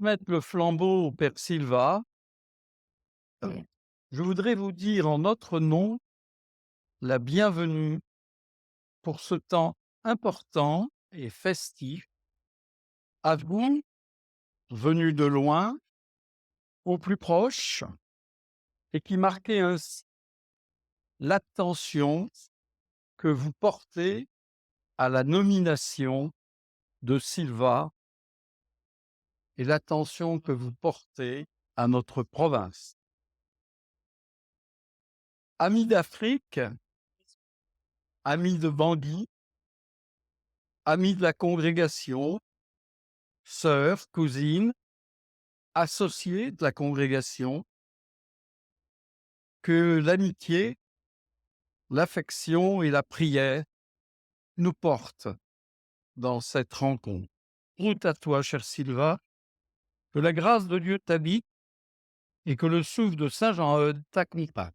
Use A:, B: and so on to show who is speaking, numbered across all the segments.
A: transmettre le flambeau au père Silva, je voudrais vous dire en notre nom la bienvenue pour ce temps important et festif à vous, venus de loin, aux plus proches, et qui marquait ainsi l'attention que vous portez à la nomination de Silva et l'attention que vous portez à notre province. Amis d'Afrique, amis de Bangui, amis de la congrégation, sœurs, cousines, associés de la congrégation, que l'amitié, l'affection et la prière nous portent dans cette rencontre. Route à toi, cher Silva, que la grâce de Dieu t'habite et que le souffle de Saint Jean-Eudes t'accompagne.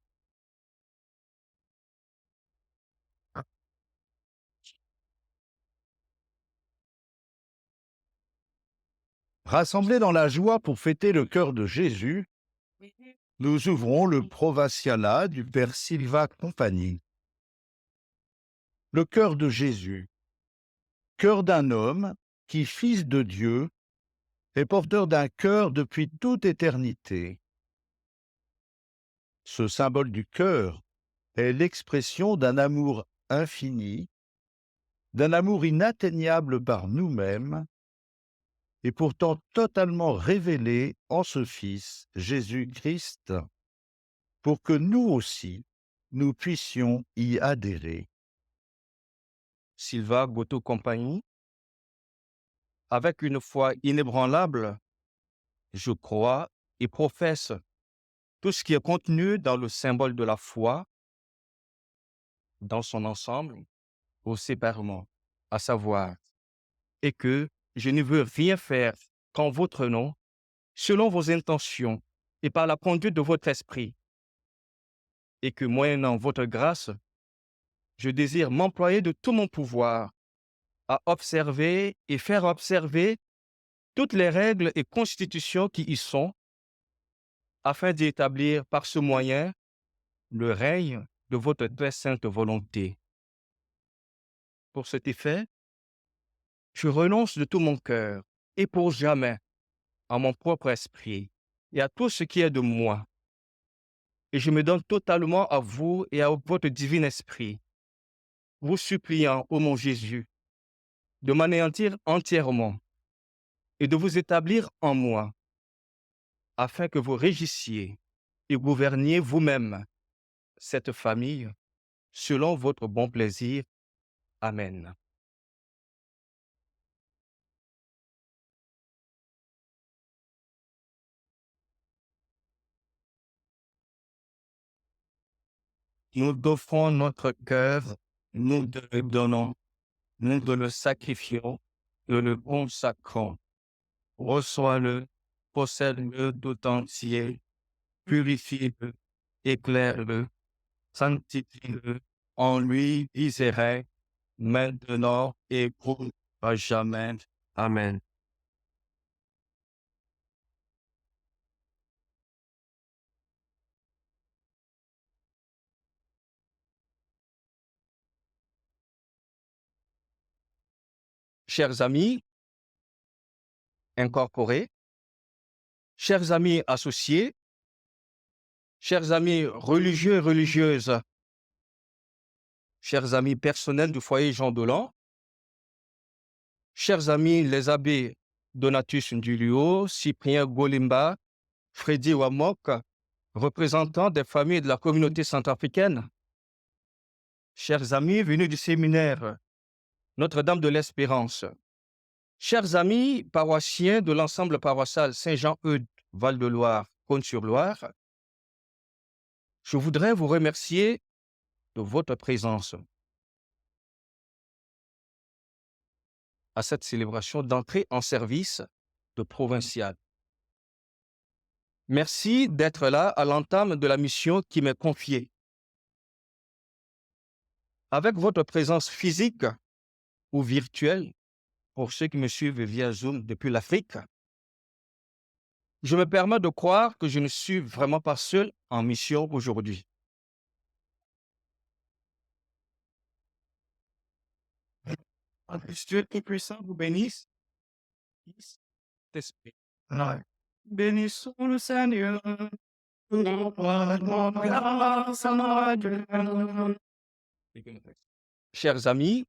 B: Rassemblés dans la joie pour fêter le cœur de Jésus, nous ouvrons le Provincialat du Père Silva Compagnie. Le cœur de Jésus, cœur d'un homme qui, fils de Dieu, est porteur d'un cœur depuis toute éternité. Ce symbole du cœur est l'expression d'un amour infini, d'un amour inatteignable par nous-mêmes, et pourtant totalement révélé en ce Fils, Jésus-Christ, pour que nous aussi, nous puissions y adhérer.
C: Silva Goto Compagnie, avec une foi inébranlable, je crois et professe tout ce qui est contenu dans le symbole de la foi, dans son ensemble, ou séparément, à savoir, et que je ne veux rien faire qu'en votre nom, selon vos intentions et par la conduite de votre esprit, et que moyennant votre grâce, je désire m'employer de tout mon pouvoir à observer et faire observer toutes les règles et constitutions qui y sont, afin d'y établir par ce moyen le règne de votre très sainte volonté. Pour cet effet, je renonce de tout mon cœur et pour jamais à mon propre esprit et à tout ce qui est de moi, et je me donne totalement à vous et à votre divin esprit, vous suppliant, ô mon Jésus, de m'anéantir entièrement et de vous établir en moi, afin que vous régissiez et gouverniez vous-même cette famille selon votre bon plaisir. Amen. Nous offrons notre cœur, nous te le donnons, nous te le sacrifions et le consacrons. Reçois-le, possède-le tout entier, purifie-le, éclaire-le, sanctifie-le, en lui viserait, maintenant et pour à jamais. Amen. Chers amis incorporés, chers amis associés, chers amis religieux et religieuses, chers amis personnels du foyer Jean Dolan, chers amis les abbés Donatus Ndulio, Cyprien Golimba, Freddy Wamok, représentants des familles de la communauté centrafricaine, chers amis venus du séminaire Notre-Dame de l'Espérance, chers amis paroissiens de l'ensemble paroissial Saint-Jean-Eudes, Val-de-Loire, Cône-sur-Loire, je voudrais vous remercier de votre présence à cette célébration d'entrée en service de provincial. Merci d'être là à l'entame de la mission qui m'est confiée. Avec votre présence physique ou virtuelle, pour ceux qui me suivent via Zoom depuis l'Afrique, Je me permets de croire que je ne suis vraiment pas seul en mission aujourd'hui. Dieu Tout-Puissant vous bénisse. Fils, Esprit.
A: Ouais.
C: Bénissons le Seigneur. Chers amis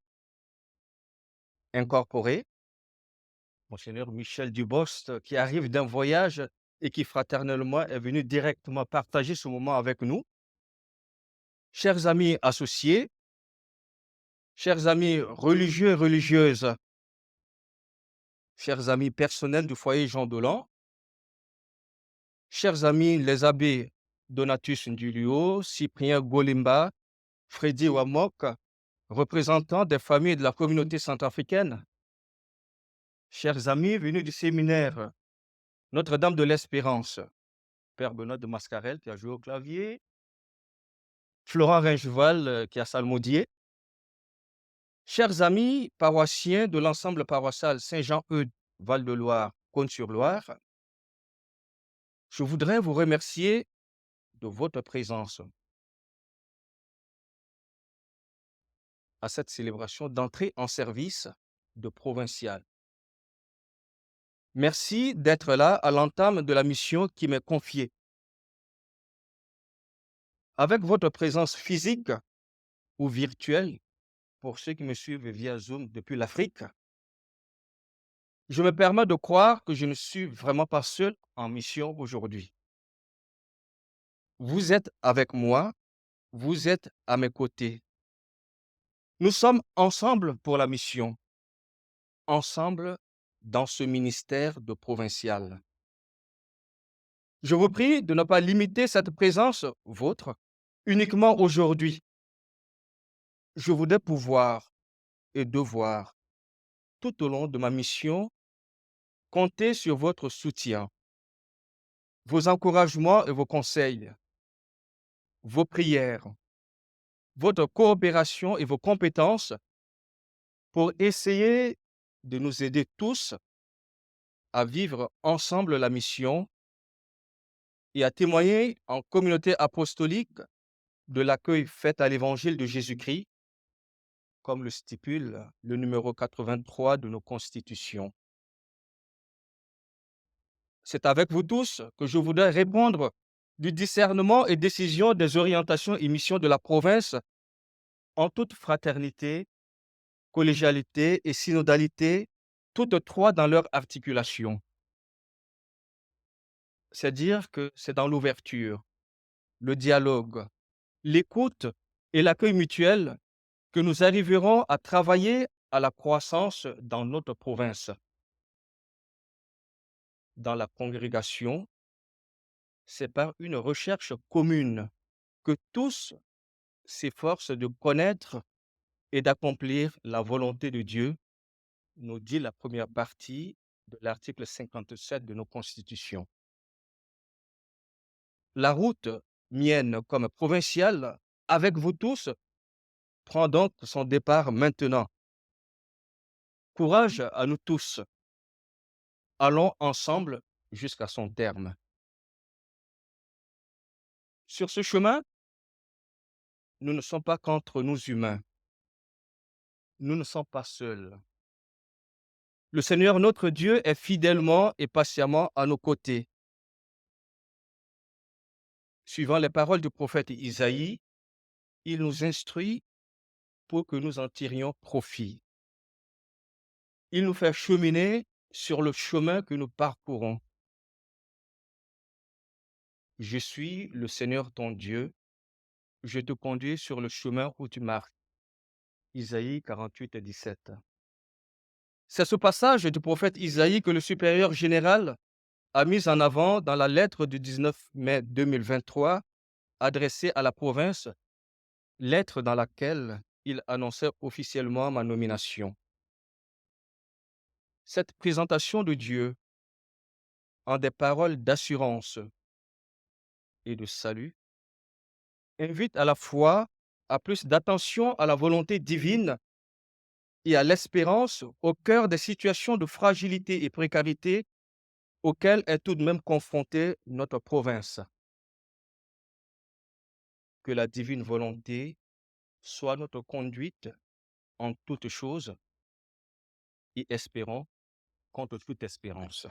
C: incorporés, Monseigneur Michel Dubost, qui arrive d'un voyage et qui fraternellement est venu directement partager ce moment avec nous. Chers amis associés, chers amis religieux et religieuses, chers amis personnels du foyer Jean Dolan, chers amis les abbés Donatus Ndulio, Cyprien Golimba, Freddy Wamok, représentants des familles de la communauté centrafricaine, chers amis venus du séminaire Notre-Dame de l'Espérance, Père Benoît de Mascarel qui a joué au clavier, Florent Ringeval qui a psalmodié, chers amis paroissiens de l'ensemble paroissial Saint-Jean-Eudes, Val-de-Loire, Cône-sur-Loire, je voudrais vous remercier de votre présence à cette célébration d'entrée en service de provincial. Merci d'être là à l'entame de la mission qui m'est confiée. Avec votre présence physique ou virtuelle, pour ceux qui me suivent via Zoom depuis l'Afrique, je me permets de croire que je ne suis vraiment pas seul en mission aujourd'hui. Vous êtes avec moi, vous êtes à mes côtés. Nous sommes ensemble pour la mission, ensemble dans ce ministère de provincial. Je vous prie de ne pas limiter cette présence, vôtre, uniquement aujourd'hui. Je voudrais pouvoir et devoir, tout au long de ma mission, compter sur votre soutien, vos encouragements et vos conseils, vos prières, votre coopération et vos compétences pour essayer de nous aider tous à vivre ensemble la mission et à témoigner en communauté apostolique de l'accueil fait à l'évangile de Jésus-Christ, comme le stipule le numéro 83 de nos constitutions. C'est avec vous tous que je voudrais répondre du discernement et décision des orientations et missions de la province en toute fraternité, collégialité et synodalité, toutes trois dans leur articulation. C'est dire que c'est dans l'ouverture, le dialogue, l'écoute et l'accueil mutuel que nous arriverons à travailler à la croissance dans notre province. Dans la congrégation, c'est par une recherche commune que tous s'efforcent de connaître et d'accomplir la volonté de Dieu, nous dit la première partie de l'article 57 de nos constitutions. La route mienne comme provinciale, avec vous tous, prend donc son départ maintenant. Courage à nous tous. Allons ensemble jusqu'à son terme. Sur ce chemin, nous ne sommes pas qu'entre nous humains. Nous ne sommes pas seuls. Le Seigneur notre Dieu est fidèlement et patiemment à nos côtés. Suivant les paroles du prophète Isaïe, il nous instruit pour que nous en tirions profit. Il nous fait cheminer sur le chemin que nous parcourons. Je suis le Seigneur ton Dieu, je te conduis sur le chemin où tu marches. Isaïe 48 et 17. C'est ce passage du prophète Isaïe que le supérieur général a mis en avant dans la lettre du 19 mai 2023 adressée à la province, lettre dans laquelle il annonçait officiellement ma nomination. Cette présentation de Dieu en des paroles d'assurance et de salut invite à la fois à plus d'attention à la volonté divine et à l'espérance au cœur des situations de fragilité et précarité auquel est tout de même confrontée notre province. Que la divine volonté soit notre conduite en toutes choses et espérons contre toute espérance.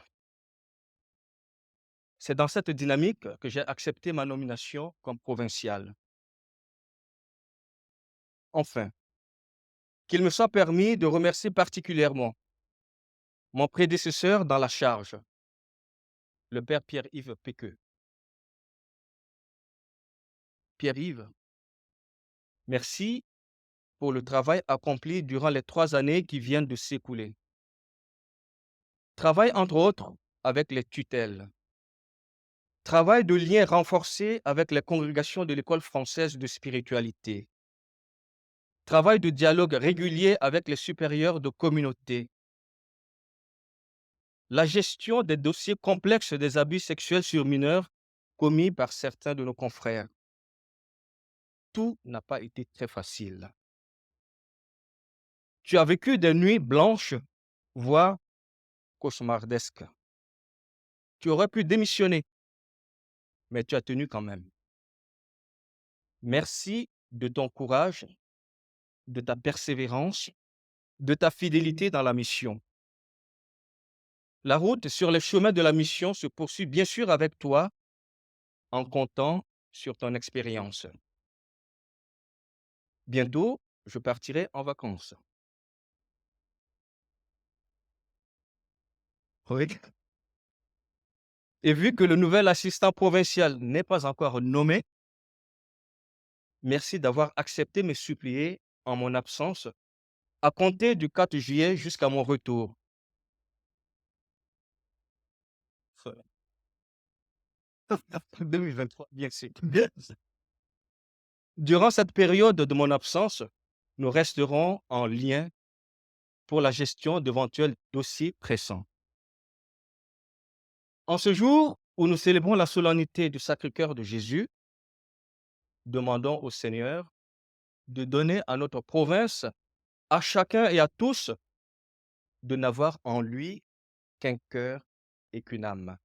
C: C'est dans cette dynamique que j'ai accepté ma nomination comme provincial. Enfin, qu'il me soit permis de remercier particulièrement mon prédécesseur dans la charge, le père Pierre-Yves Péqueux. Pierre-Yves, merci pour le travail accompli durant les 3 années qui viennent de s'écouler. Travail, entre autres, avec les tutelles. Travail de lien renforcé avec les congrégations de l'École française de spiritualité. Travail de dialogue régulier avec les supérieurs de communauté. La gestion des dossiers complexes des abus sexuels sur mineurs commis par certains de nos confrères. Tout n'a pas été très facile. Tu as vécu des nuits blanches, voire cauchemardesques. Tu aurais pu démissionner, mais tu as tenu quand même. Merci de ton courage, de ta persévérance, de ta fidélité dans la mission. La route sur les chemins de la mission se poursuit bien sûr avec toi en comptant sur ton expérience. Bientôt, je partirai en vacances. Oui. Et vu que le nouvel assistant provincial n'est pas encore nommé, merci d'avoir accepté me supplier en mon absence à compter du 4 juillet jusqu'à mon retour. 2023, bien sûr. Durant cette période de mon absence, nous resterons en lien pour la gestion d'éventuels dossiers pressants. En ce jour où nous célébrons la solennité du Sacré-Cœur de Jésus, demandons au Seigneur de donner à notre province, à chacun et à tous, de n'avoir en lui qu'un cœur et qu'une âme.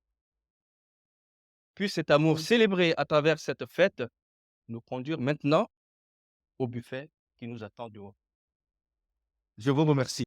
C: Puisse cet amour célébré à travers cette fête nous conduire maintenant au buffet qui nous attend dehors. Je vous remercie.